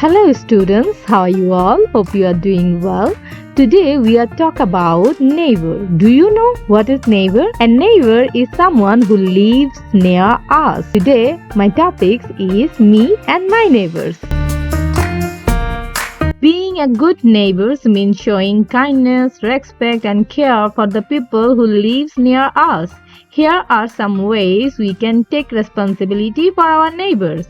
Hello students, how are you all? Hope you are doing well. Today we are talk about neighbor. Do you know what is neighbor? A neighbor is someone who lives near us. Today my topic is me and my neighbors. Being a good neighbor means showing kindness, respect and care for the people who lives near us. Here are some ways we can take responsibility for our neighbors.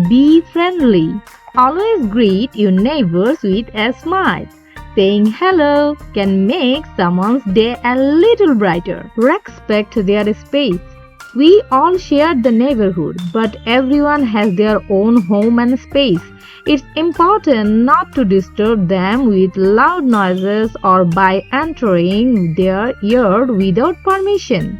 Be friendly. Always greet your neighbors with a smile. Saying hello can make someone's day a little brighter. Respect their space. We all share the neighborhood, but everyone has their own home and space. It's important not to disturb them with loud noises or by entering their yard without permission.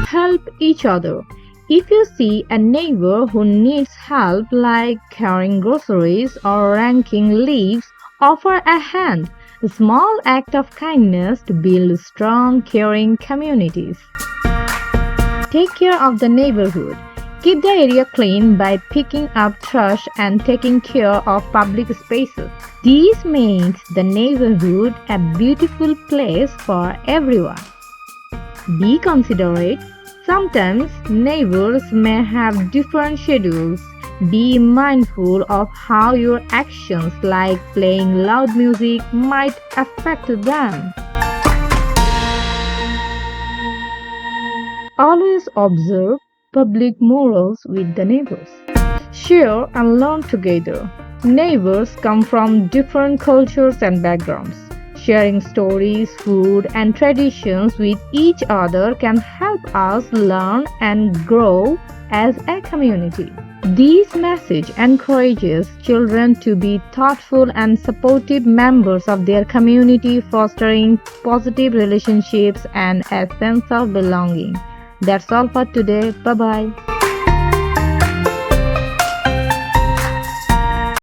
Help each other. If you see a neighbor who needs help like carrying groceries or raking leaves, offer a hand. A small act of kindness to build strong, caring communities. Take care of the neighborhood. Keep the area clean by picking up trash and taking care of public spaces. This makes the neighborhood a beautiful place for everyone. Be considerate. Sometimes neighbors may have different schedules. Be mindful of how your actions like playing loud music might affect them. Always observe public morals with the neighbors. Share and learn together. Neighbors come from different cultures and backgrounds. Sharing stories, food, and traditions with each other can help us learn and grow as a community. This message encourages children to be thoughtful and supportive members of their community, fostering positive relationships and a sense of belonging. That's all for today. Bye bye.